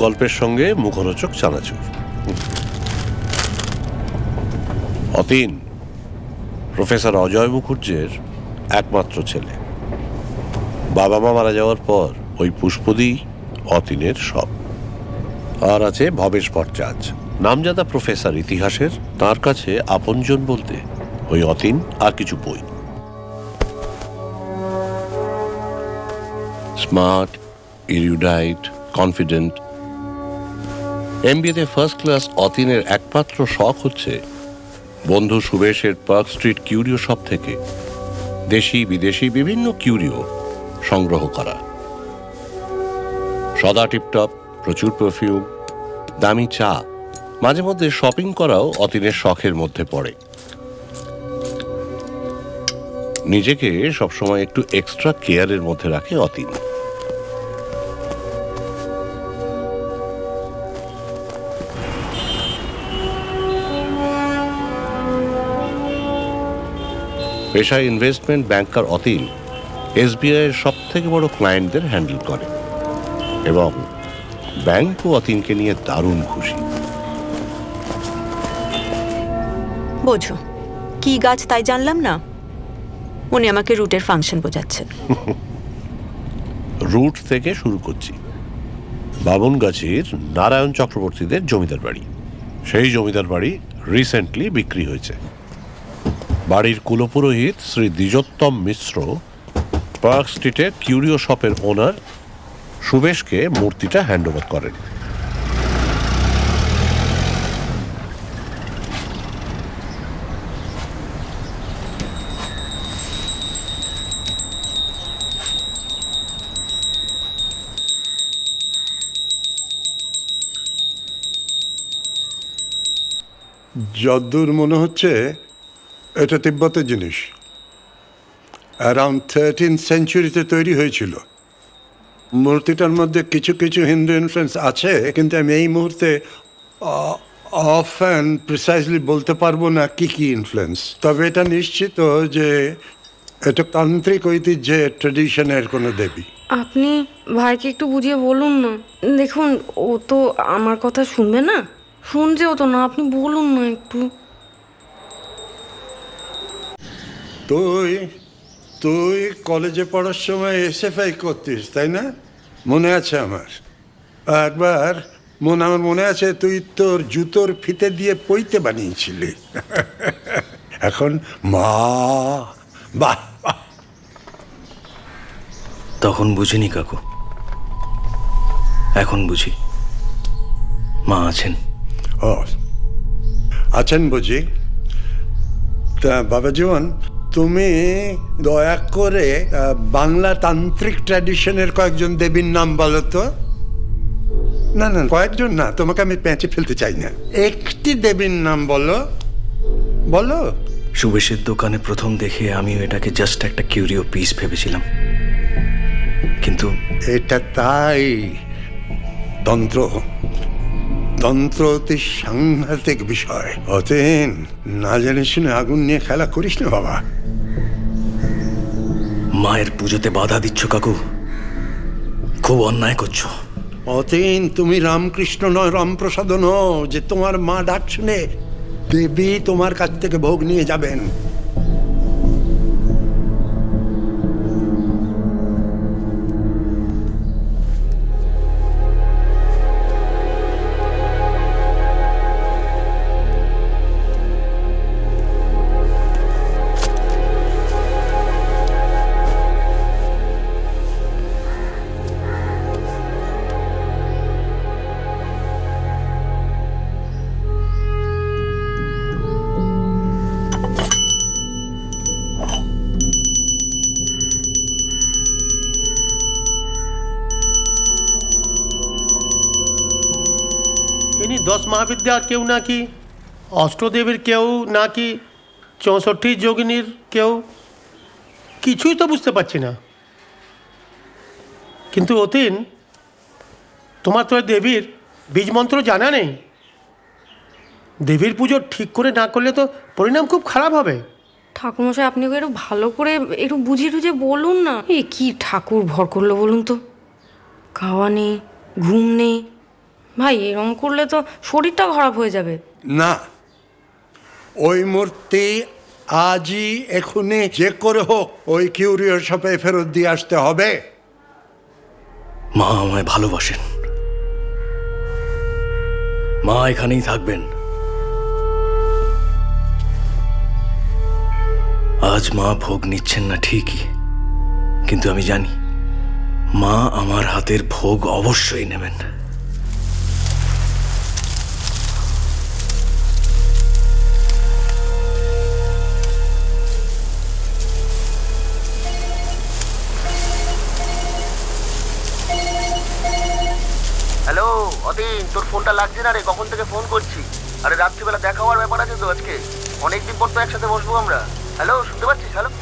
গল্পের সঙ্গে মুখরোচক চানাচুর। অতীন প্রফেসর অজয় মুখুর্জের একমাত্র ছেলে। বাবা মা মারা যাওয়ার পর ওই পুষ্পদি অতীনের সব। আর আছে ভবেশ ভট্টাচার্য, নামজাদা প্রফেসর ইতিহাসের। তার কাছে আপনজন বলতে ওই অতীন আর কিছু বই। Smart, erudite, confident. এমবিএতে ফার্স্ট ক্লাস অতীনের একমাত্র শখ হচ্ছে বন্ধু সুবেশের পার্ক স্ট্রিট কিউরিও শপ থেকে দেশি বিদেশি বিভিন্ন কিউরিও সংগ্রহ করা। সদা টিপটপ, প্রচুর পারফিউম, দামি চা, মাঝে মধ্যে শপিং করাও অতীনের শখের মধ্যে পড়ে। নিজেকে সবসময় একটু এক্সট্রা কেয়ারের মধ্যে রাখে অতীন। পেশায় ইনভেস্টমেন্ট ব্যাংকার অতীন এসবিআই এর সব থেকে বড় ক্লায়েন্টদের হ্যান্ডেল করে এবং ব্যাংকও অতীনকে নিয়ে দারুণ খুশি। বোঝো কি গাছ তাই জানলাম না, উনি আমাকে রুটের ফাংশন বোঝাচ্ছেন। রুট থেকে শুরু করছি। বামুনগাছির নারায়ণ চক্রবর্তীদের জমিদার বাড়ি। সেই জমিদার বাড়ি রিসেন্টলি বিক্রি হয়েছে। বাড়ির কুলপুরোহিত শ্রী দ্বিজোত্তম মিশ্র পার্ক স্ট্রিটের কিউরিও শপের ওনার সুবেশকে মূর্তিটা হ্যান্ডওভার করেন। যদ্দূর মনে হচ্ছে এটা তিব্বতের জিনিস। অ্যারাউন্ড 13th সেঞ্চুরিতে তৈরি হয়েছিল। মূর্তিটার মধ্যে কিছু কিছু হিন্দু ইনফ্লুয়েন্স আছে, কিন্তু আমি এই মুহূর্তে অফ অ্যান্ড প্রিসাইজলি বলতে পারবো না কি কি ইনফ্লুয়েন্স। তবে এটা নিশ্চিত যে এটা তান্ত্রিক ঐতিহ্যের ট্রেডিশনের কোনো দেবী। আপনি ভাইকে একটু বুঝিয়ে বলুন না। দেখুন ও তো আমার কথা শুনবে না, শুনছেও তো না। আপনি বলুন না একটু। তুই কলেজে পড়ার সময় এসএফআই করতিস, তাই না? মনে আছে আমার। একবার আমার মনে আছে তুই তোর জুতোর ফিতে দিয়ে পইতে বানিয়েছিলি। এখন মা বাহ। তখন বুঝিনি কাকু, এখন বুঝি। মা আছেন। ও আছেন বুঝি। তা বাবা জীবন, তুমি দয়া করে বাংলা তান্ত্রিক ট্র্যাডিশনের কয়েকজন দেবীর নাম বলো তো। না না, কয়েকজন না, তোমাকে আমি পেঁচে ফেলতে চাই না। একটি দেবীর নাম বলো বলো। সুবেশের দোকানে প্রথম দেখে আমিও এটাকে জাস্ট একটা কিউরিও পিস ভেবেছিলাম, কিন্তু এটা তাই। তন্ত্র অতি সাংঘাতিক বিষয়। অতীন, না জেনে শুনে আগুন নিয়ে খেলা করিস না বাবা। মায়ের পুজোতে বাধা দিচ্ছ কাকু, খুব অন্যায় করছো। অতীন, তুমি রামকৃষ্ণ নয়, রামপ্রসাদ নও যে তোমার মা ডাক শুনে দেবী তোমার কাছ থেকে ভোগ নিয়ে যাবেন। ইনি 10 মহাবিদ্যার কেউ নাকি, অষ্টদেবীর কেউ নাকি 64 যোগিনীর কেউ, কিছুই তো বুঝতে পারছি না। কিন্তু অতীন, তোমার তো দেবীর বীজ মন্ত্র জানা নেই। দেবীর পুজো ঠিক করে না করলে তো পরিণাম খুব খারাপ হবে। ঠাকুরমশাই, আপনি একটু ভালো করে একটু বুঝিয়ে টুঝিয়ে বলুন না। এই কি ঠাকুর ভর করলো বলুন তো। খাওয়া নেই, ঘুম নেই, ভাই এরকম করলে তো শরীরটা খারাপ হয়ে যাবে। না, ওই মূর্তি আজই এখনই যে করে হোক ওই কিউরিও শপে ফেরত দিয়ে আসতে হবে। মা আমায় ভালোবাসেন, মা এখানেই থাকবেন। আজ মা ভোগ নিচ্ছেন না ঠিকই, কিন্তু আমি জানি মা আমার হাতের ভোগ অবশ্যই নেবেন। হ্যালো অতীন, তোর ফোনটা লাগছে না রে, কখন থেকে ফোন করছি। আরে রাত্রিবেলা দেখা হওয়ার ব্যাপার আছে তো আজকে, অনেকদিন পর তো একসাথে বসবো আমরা। হ্যালো, শুনতে পাচ্ছিস? হ্যালো,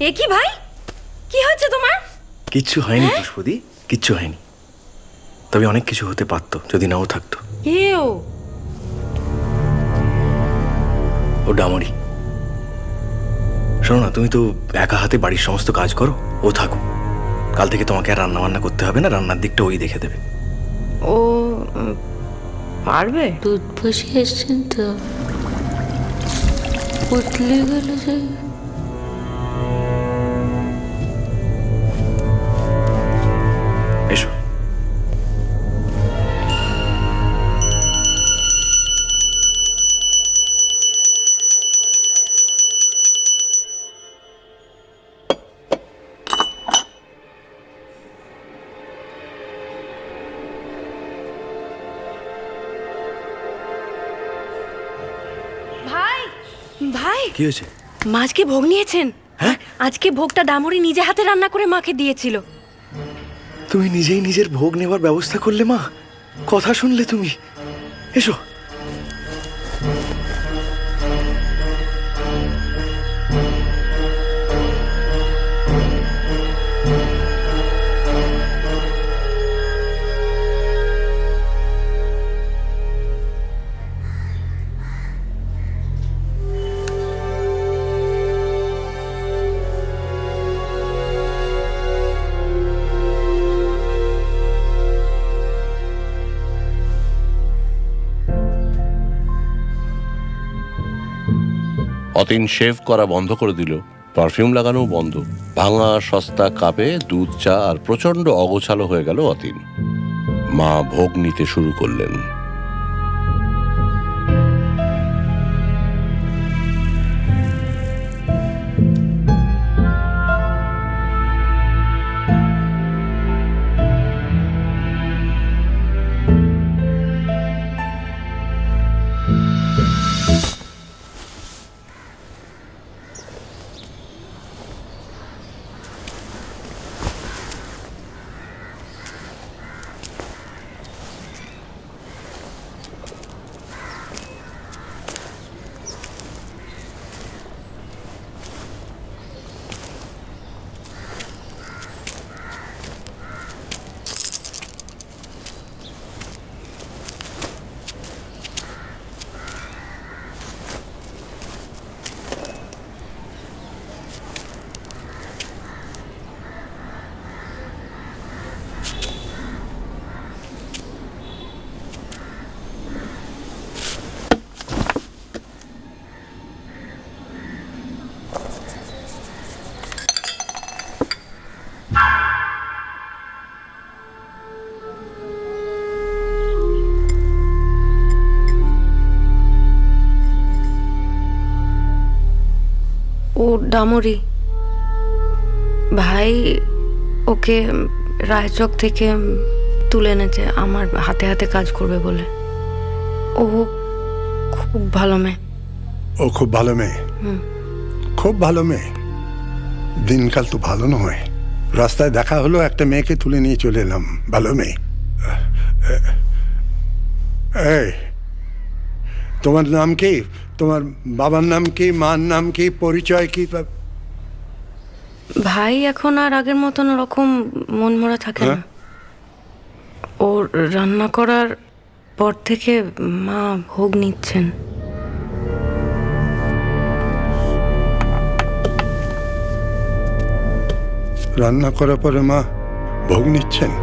এ কি ভাই, কি হচ্ছে তোমার? কিচ্ছু হয়নি পুষ্পদি, কিচ্ছু হয়নি। তবে অনেক কিছু হতে পারতো যদি নাও থাকতো। কে ও? ও ডামরি। শোনো না, তুমি তো একা হাতে বাড়ির সমস্ত কাজ করো, ও থাকো। কাল থেকে তোমাকে আর রান্না বান্না করতে হবে না, রান্নার দিকটা ওই দেখে দেবে। ও পারবে? দুধ বসিয়ে এসছেন তো, উতলে গেল যে। এসো। ভাই ভাই, কি হয়েছে? মা আজকে ভোগ নিয়েছেন। হ্যাঁ? আজকে ভোগটা ডামরি নিজে হাতে রান্না করে মাকে দিয়েছিল। তুমি নিজেই নিজের ভোগ নেবার ব্যবস্থা করলে মা? কথা শুনলে তুমি? এসো। অতীন শেভ করা বন্ধ করে দিল, পারফিউম লাগানো বন্ধ। ভাঙা সস্তা কাপে দুধ চা আর প্রচন্ড অগোছালো হয়ে গেল অতীন। মা ভোগ নিতে শুরু করলেন। ও ডামরি। ভাই ওকে রায়চক থেকে তুলে এনেছে আমার হাতে হাতে কাজ করবে বলে। ও খুব ভালো মেয়ে। ও খুব ভালো মেয়ে? খুব ভালো মেয়ে। দিনকাল তো ভালো নয়। রাস্তায় দেখা হলো, একটা মেয়েকে তুলে নিয়ে চলে এলাম। ভালো মেয়ে। এই, তোমার নাম কি? তোমার বাবার নাম কি? মার নাম কি? পরিচয় কি? ভাই এখন আর আগের মতন ওরকম মনমরা থাকে না। ও রান্না করার পর থেকে মা ভোগ নিচ্ছেন। রান্না করার পরে মা ভোগ নিচ্ছেন?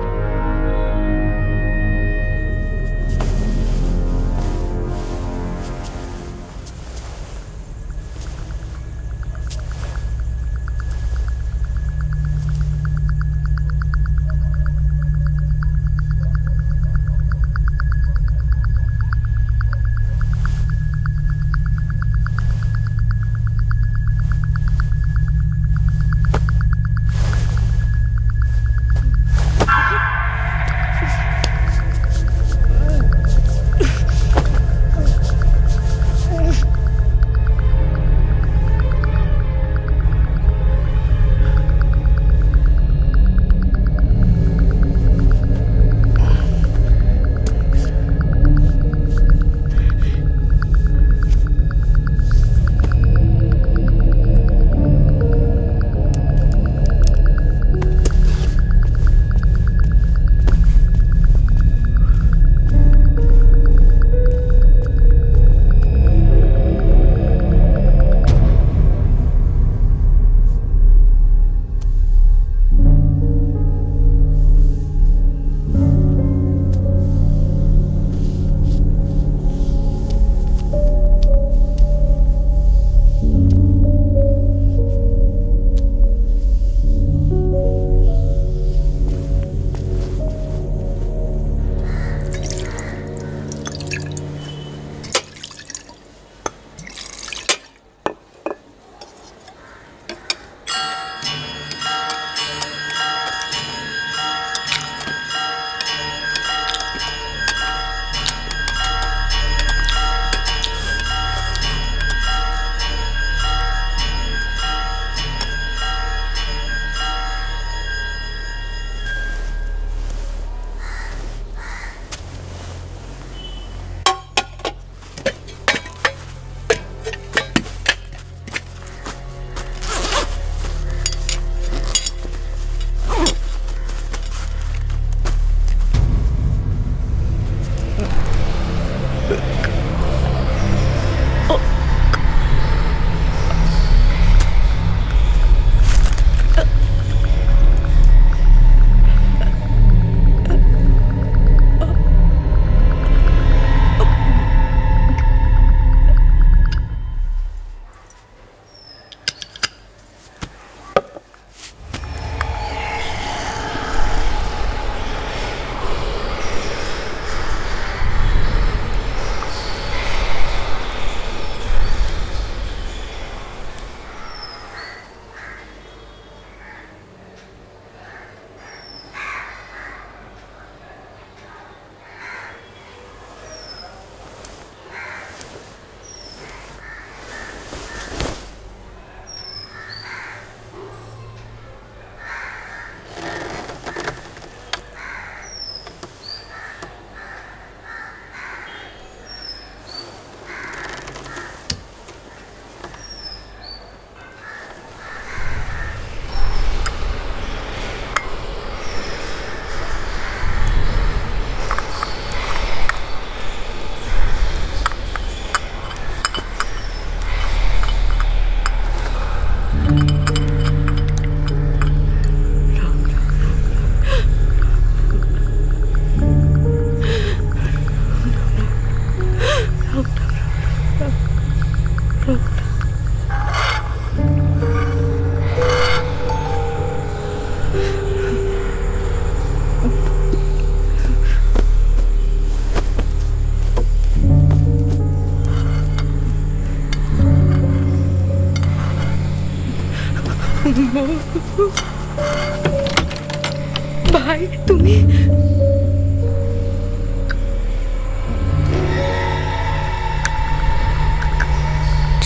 ভাই তুমি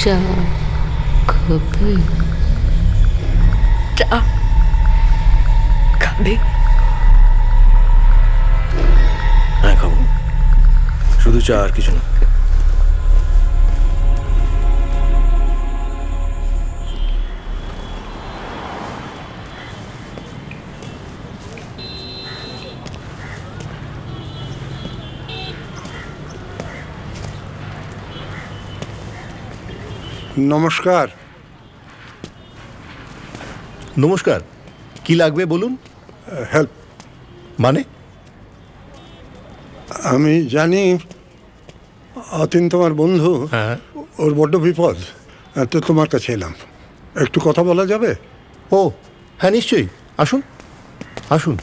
চা খাবে? চা খাবে? হ্যাঁ খাবো, শুধু চা আর কিছু না। নমস্কার। নমস্কার, কি লাগবে বলুন? হেল্প মানে? আমি জানি অতীন তোমার বন্ধু। হ্যাঁ। ওর বড্ড বিপদ, তো তোমার কাছে এলাম। একটু কথা বলা যাবে? ও হ্যাঁ, নিশ্চয়ই, আসুন আসুন।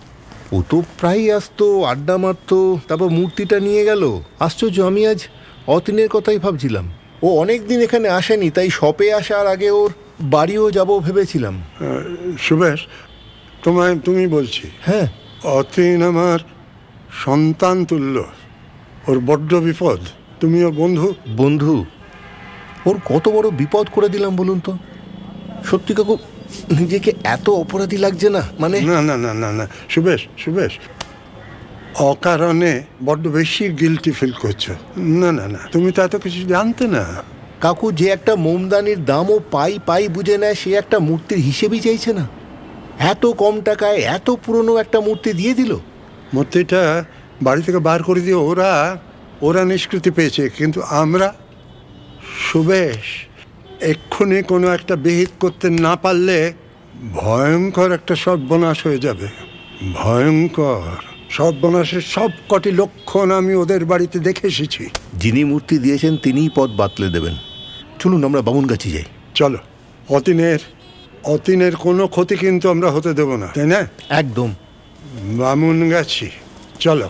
ও তো প্রায়ই আসতো, আড্ডা মারতো, তারপর মূর্তিটা নিয়ে গেল। আশ্চর্য, আমি আজ অতীনের কথাই ভাবছিলাম। ও অনেক দিন এখানে আসেনি, তাই শপে আসার আগে ওর বাড়িও যাব ভেবেছিলাম। সুবেশ, তুমি বলছি। হ্যাঁ। অতীন আমার সন্তান তুল্য, ওর বড্ড বিপদ। তুমি ওর বন্ধু। বন্ধু? ওর কত বড় বিপদ করে দিলাম বলুন তো। সত্যি কাকু, নিজেকে এত অপরাধী লাগছে না? মানে না না না না না সুবেশ, সুবেশ, অকারণে বড্ড বেশি গিলটি ফিল করছো। না না না, তুমি তো এত কিছু জানতে না। কাকু, যে একটা মোমদানির দামও পাই বুঝে নেয়, সে একটা মূর্তির হিসেবেই চাইছে না। এত কম টাকায় এত পুরনো একটা মূর্তি দিয়ে দিল। মূর্তিটা বাড়ি থেকে বার করে দিয়ে ওরা নিষ্কৃতি পেয়েছে, কিন্তু আমরা। সুবেশ, এক্ষুনি কোনো একটা বিহিত করতে না পারলে ভয়ঙ্কর একটা সর্বনাশ হয়ে যাবে। ভয়ঙ্কর সর্বনাশের সব কটি লক্ষণ আমি ওদের বাড়িতে দেখে এসেছি। যিনি মূর্তি দিয়েছেন তিনিই পথ বাতলে দেবেন। চলুন আমরা বামুনগাছি যাই। চলো। অতীনের কোনো ক্ষতি কিন্তু আমরা হতে দেব না, তাই না? একদম। বামুনগাছি চলো।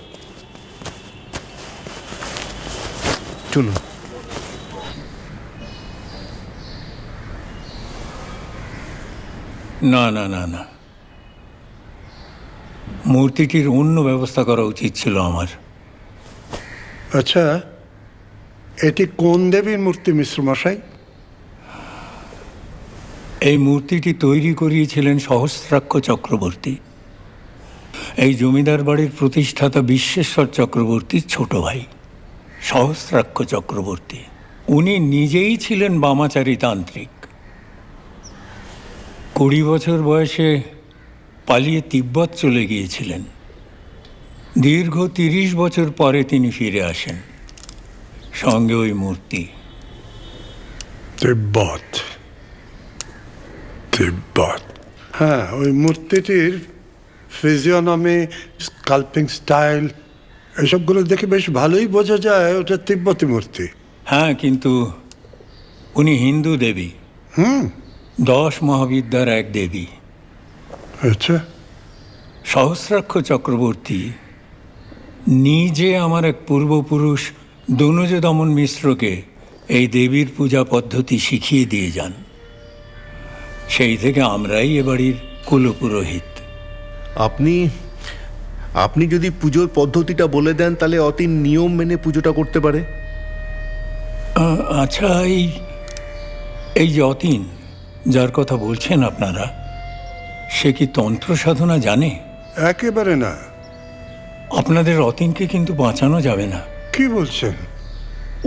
চলুন। না না না না, মূর্তিটির অন্য ব্যবস্থা করা উচিত ছিল আমার। আচ্ছা, এটি কোন দেবীর মূর্তি মিশ্র মশাই? এই মূর্তিটি তৈরি করিয়েছিলেন সহস্রাক্ষ চক্রবর্তী, এই জমিদার বাড়ির প্রতিষ্ঠাতা বিশ্বেশ্বর চক্রবর্তীর ছোট ভাই সহস্রাক্ষ চক্রবর্তী। উনি নিজেই ছিলেন বামাচারী তান্ত্রিক। 20 বছর বয়সে পালিয়ে তিব্বত চলে গিয়েছিলেন। দীর্ঘ 30 বছর পরে তিনি ফিরে আসেন, সঙ্গে ওই মূর্তি। তিব্বত? হ্যাঁ, ওই মূর্তিটির ফিজিওনমি, স্কাল্পিং স্টাইল, এসবগুলো দেখে বেশ ভালোই বোঝা যায় ওটা তিব্বতী মূর্তি। হ্যাঁ, কিন্তু উনি হিন্দু দেবী। 10 মহাবিদ্যার এক দেবী। আচ্ছা। সহস্রাক্ষ চক্রবর্তী নিজে আমার এক পূর্বপুরুষ দনুজ দমন মিশ্রকে এই দেবীর পূজা পদ্ধতি শিখিয়ে দিয়ে যান। সেই থেকে আমরাই এ বাড়ির কুলপুরোহিত। আপনি যদি পুজোর পদ্ধতিটা বলে দেন, তাহলে অতীন নিয়ম মেনে পুজোটা করতে পারে। আচ্ছা, এই যে অতীন যার কথা বলছেন আপনারা, সে কি তন্ত্র সাধনা জানে? একেবারে না। আপনাদের অতীনকে কিন্তু বাঁচানো যাবে না। কি বলছেন?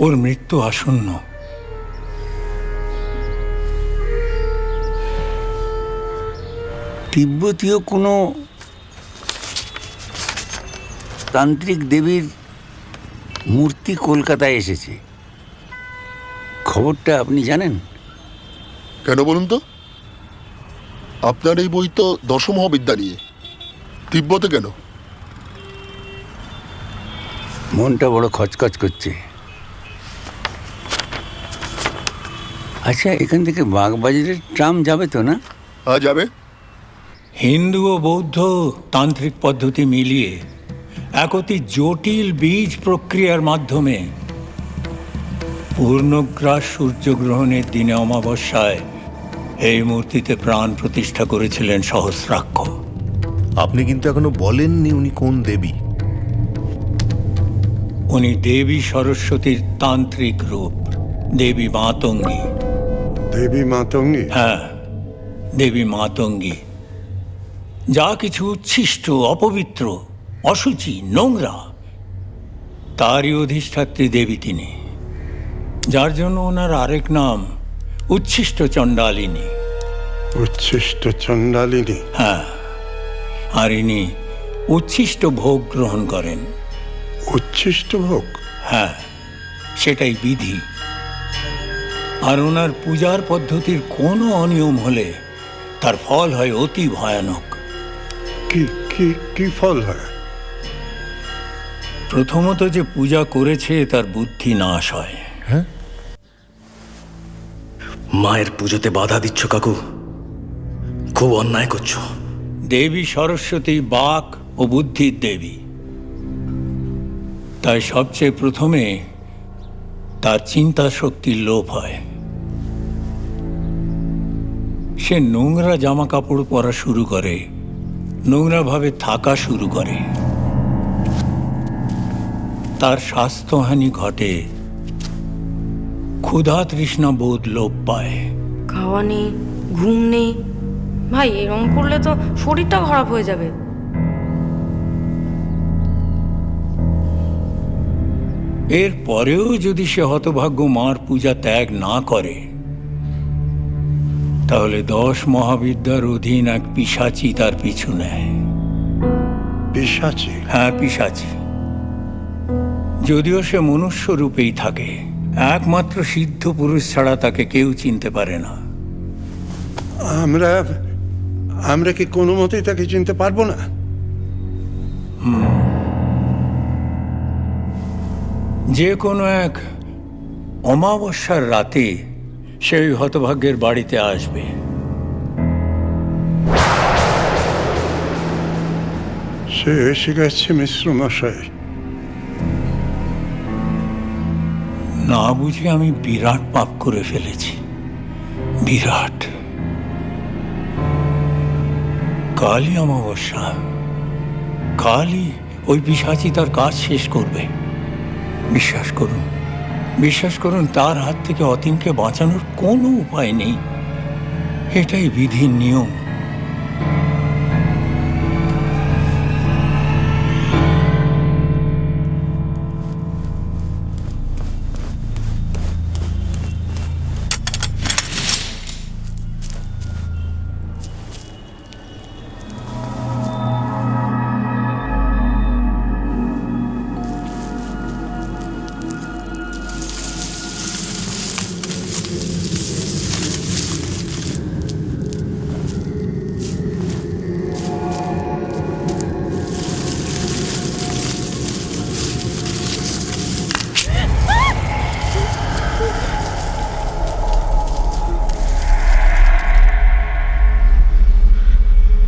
ওর মৃত্যু আসন্ন। তিব্বতীয় কোনো তান্ত্রিক দেবীর মূর্তি কলকাতায় এসেছে, খবরটা আপনি জানেন? কেন বলুন তো? আপনার এই বই তো দশমহাবিদ্যা নিয়ে, তিব্বতে কেন? মনটা বড় খচখচ করছে। আচ্ছা, এখান থেকে বাগবাজারের ট্রাম যাবে তো না? হ্যাঁ, যাবে। হিন্দু ও বৌদ্ধ তান্ত্রিক পদ্ধতি মিলিয়ে এক অতি জটিল বীজ প্রক্রিয়ার মাধ্যমে পূর্ণগ্রাস সূর্যগ্রহণের দিনে অমাবস্যায় এই মূর্তিতে প্রাণ প্রতিষ্ঠা করেছিলেন সহস্রাক্ষ। আপনি কিন্তু এখনো বলেননি উনি কোন দেবী। উনি দেবী সরস্বতীর তান্ত্রিক রূপ, দেবী মাতঙ্গী। দেবী মাতঙ্গী? হ্যাঁ, দেবী মাতঙ্গী। যা কিছু উচ্ছিষ্ট, অপবিত্র, অশুচি, নোংরা, তারই অধিষ্ঠাত্রী দেবী তিনি, যার জন্য ওনার আরেক নাম উচ্ছিষ্ট চণ্ডালিনী। উচ্ছিষ্ট চণ্ডালিনী? হ্যাঁ, আর ইনি উচ্ছিষ্ট ভোগ গ্রহণ করেন। উচ্ছিষ্ট ভোগ? হ্যাঁ, সেটাই বিধি। আর ওনার পূজার পদ্ধতির কোনো অনিয়ম হলে তার ফল হয় অতি ভয়ানক। কি কি কি ফল হয়? প্রথমত, যে পূজা করেছে তার বুদ্ধি নাশ হয়। হ্যাঁ, মায়ের পুজোতে বাধা দিচ্ছ কাকু, খুব অন্যায় করছো। দেবী সরস্বতী বাক ও বুদ্ধির দেবী, তাই সবচেয়ে প্রথমে তার চিন্তা শক্তির লোপ হয়। সে নোংরা জামা কাপড় পরা শুরু করে, নোংরাভাবে থাকা শুরু করে, তার স্বাস্থ্যহানি ঘটে, ক্ষুধা তৃষ্ণা বোধ লোপ পায়। খাওয়া নেই, ঘুম নেই। ভাই, এরকম করলে তো শরীরটা খারাপ হয়ে যাবে। এর পরেও যদি সে হতভাগ্য মার পূজা ত্যাগ না করে, তাহলে 10 মহাবিদ্যার অধীন এক পিশাচি তার পিছু নেয়। পিশাচি? হ্যাঁ, পিশাচি। যদিও সে মনুষ্য রূপেই থাকে, একমাত্র সিদ্ধ পুরুষ ছাড়া তাকে কেউ চিনতে পারে না। আমরা আমরা কি কোনো মতেই তাকে চিনতে পারবো না? যে কোনো এক অমাবস্যার রাতে সেই হতভাগ্যের বাড়িতে আসবে। সে এসে গেছে মিশ্র মশাই। না বুঝে আমি বিরাট পাপ করে ফেলেছি, বিরাট। কালই অমাবস্যা, কালই ওই পিশাচি তার কাজ শেষ করবে। বিশ্বাস করুন, বিশ্বাস করুন, তার হাত থেকে অতীনকে বাঁচানোর কোনো উপায় নেই। এটাই বিধির নিয়ম।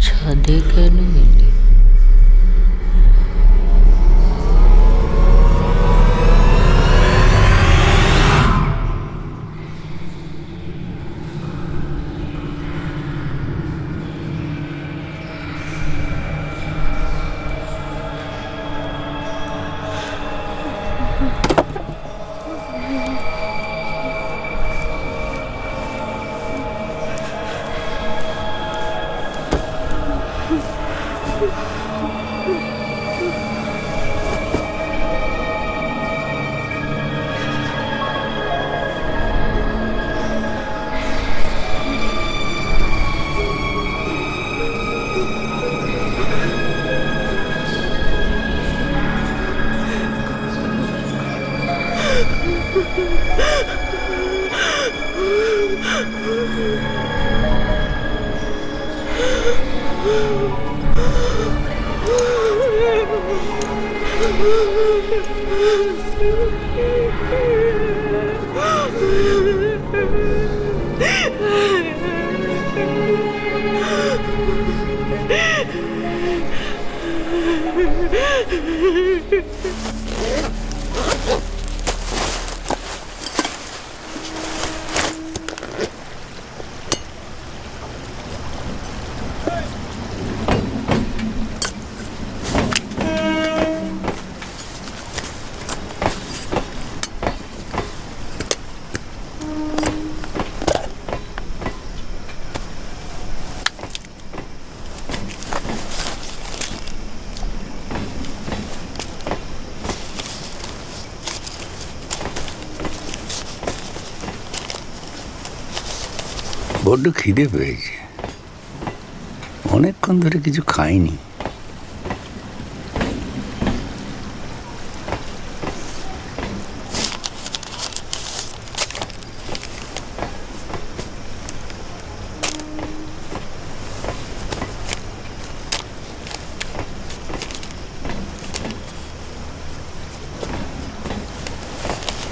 ছাদে কেন এলি? বড্ড খিদে পেয়েছে, অনেকক্ষণ ধরে কিছু খাইনি।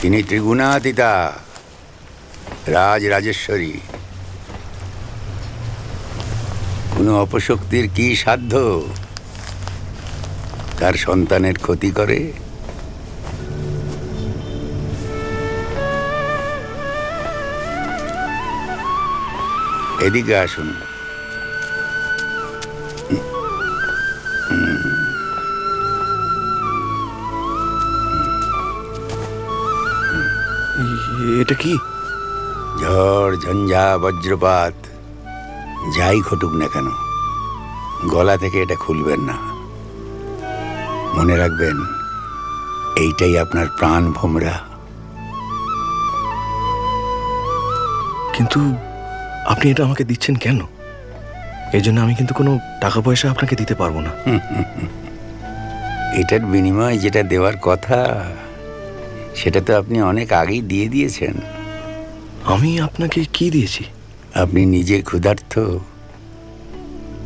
তিনি ত্রিগুণাতীতা, রাজরাজেশ্বরী। কোনো অপশক্তির কি সাধ্য তার সন্তানের ক্ষতি করে? এদিকে আসুন। এটা কি? ঝড়, ঝঞ্ঝা, বজ্রপাত যাই ঘটুক না কেন, গলা থেকে এটা খুলবেন না। মনে রাখবেন, এইটাই আপনার প্রাণ ভোমরা। কিন্তু আপনি এটা আমাকে দিচ্ছেন কেন? এই জন্য আমি কিন্তু কোনো টাকা পয়সা আপনাকে দিতে পারবো না। এটার বিনিময়ে যেটা দেওয়ার কথা সেটা তো আপনি অনেক আগেই দিয়ে দিয়েছেন। আমি আপনাকে কি দিয়েছি? আপনি নিজে ক্ষুধার্ত,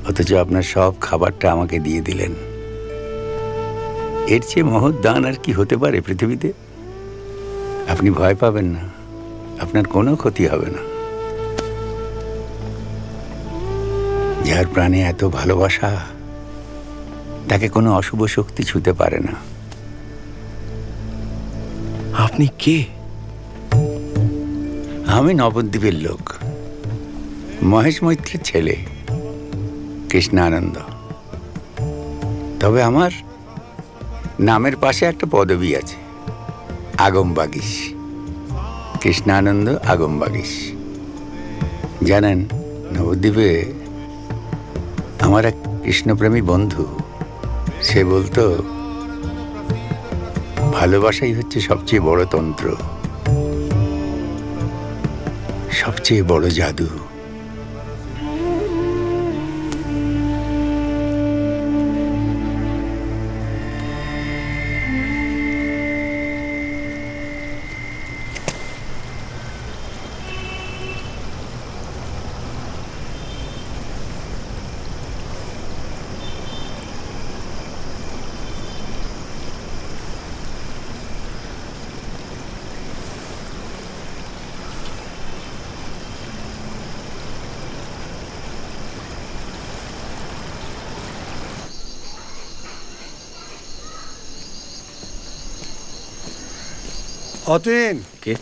অথচ আপনার সব খাবারটা আমাকে দিয়ে দিলেন। এর চেয়ে মহৎ দান আর কি হতে পারে পৃথিবীতে? আপনি ভয় পাবেন না, আপনার কোনো ক্ষতি হবে না। যার প্রাণে এত ভালোবাসা, তাকে কোনো অশুভ শক্তি ছুঁতে পারে না। আপনি কে? আমি নবদ্বীপের লোক, মহেশ মৈত্রের ছেলে, কৃষ্ণানন্দ। তবে আমার নামের পাশে একটা পদবী আছে, আগমবাগীশ। কৃষ্ণানন্দ আগমবাগীশ। জানেন, নবদ্বীপে আমার এক কৃষ্ণপ্রেমী বন্ধু, সে বলতো ভালোবাসাই হচ্ছে সবচেয়ে বড় তন্ত্র, সবচেয়ে বড় জাদু। অতীন, কে?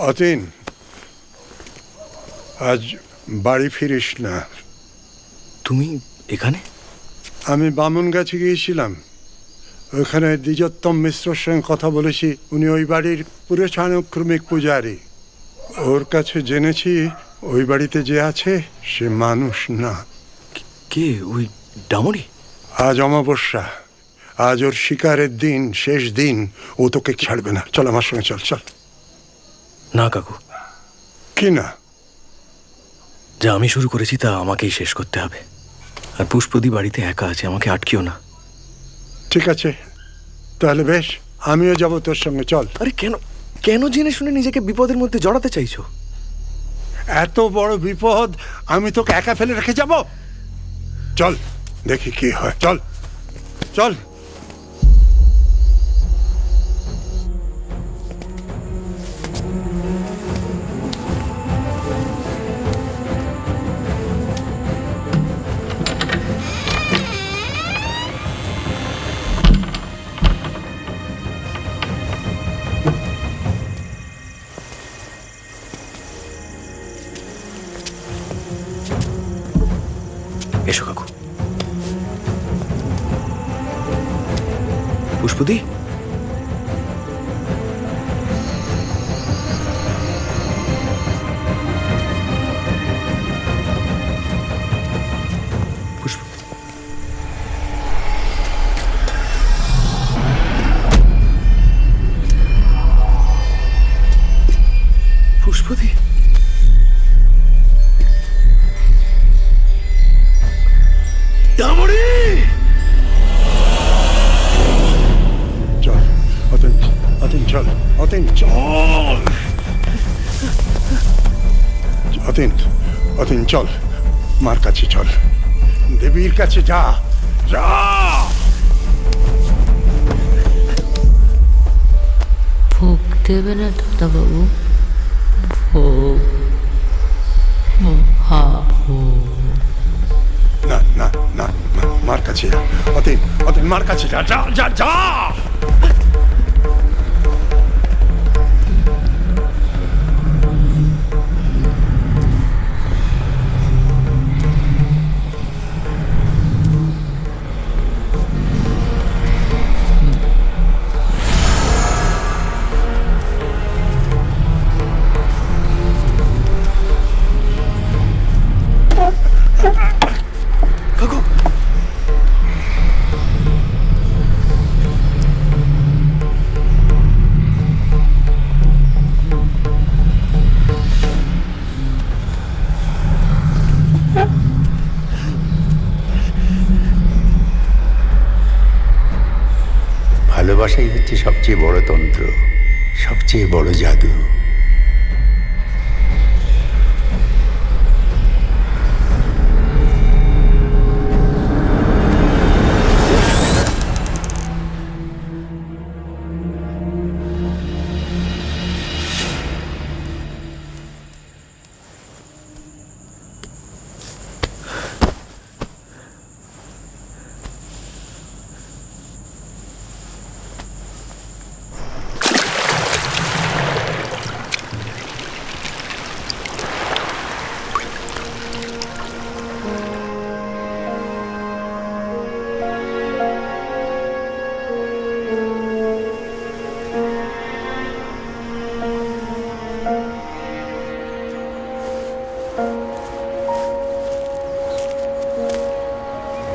অতীন, আজ বাড়ি ফিরিস না। তুমি এখানে? আমি বামুনগাছি গিয়েছিলাম, ওখানে দ্বিজোত্তম মিশ্রর সঙ্গে কথা বলেছি। উনি ওই বাড়ির পুরুষানুক্রমিক পূজারী। ওর কাছে জেনেছি ওই বাড়িতে যে আছে সে মানুষ না। কে ওই ডামরি? আজ অমাবস্যা, আজ ওর শিকারের দিন, শেষ দিন। ও তোকে ছাড়বে না। চল আমার সঙ্গে, চল চল। না কাকু। কি না? যা আমি শুরু করেছি তা আমাকেই শেষ করতে হবে। আর পুষ্পদি বাড়িতে একা আছে, আমাকে আটকিও না। ঠিক আছে, তাহলে বেশ, আমিও যাব তোর সঙ্গে। চল। আরে কেন কেন জেনে শুনে নিজেকে বিপদের মধ্যে জড়াতে চাইছো? এত বড় বিপদ আমি তোকে একা ফেলে রেখে যাব? চল, দেখি কি হয়। চল চল। এসো কাকু। পুষ্পদি, পুষ্প, পুষ্প, পুষ্পদি, দামড়ি! চল অতীন, অতীন চল, অতীন চল, অতীন, অতীন চল, মার কাছে চল, দেবীর কাছে যা, যা। ভোগ দেবে না দাদাবাবু? ভোগ, মহাভোগ। না না না, মার কাছে যা, অতীন, অতীন মার কাছে যা, যা যা যা। ভালোবাসাই হচ্ছে সবচেয়ে বড় তন্ত্র, সবচেয়ে বড় জাদু।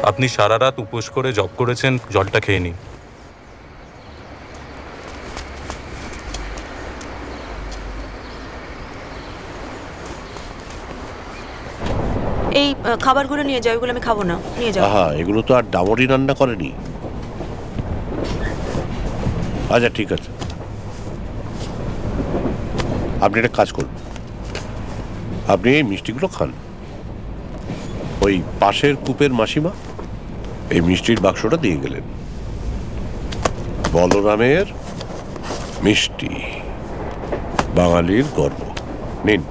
আপনি সারা রাত উপোস করে জপ করেছেন, জলটা খেয়ে নিন। এই খাবারগুলো নিয়ে যাও, এগুলো আমি খাবো না, নিয়ে যাও। আহা, এগুলো তো আর ডামরি রান্না করেনি। আচ্ছা ঠিক আছে, আপনি একটা কাজ করুন, আপনি এই মিষ্টিগুলো খান। ওই পাশের কূপের মাসিমা এই মিষ্টির বাক্সটা দিয়ে গেলেন। বলরামের মিষ্টি, বাঙালির গর্ব। নিন।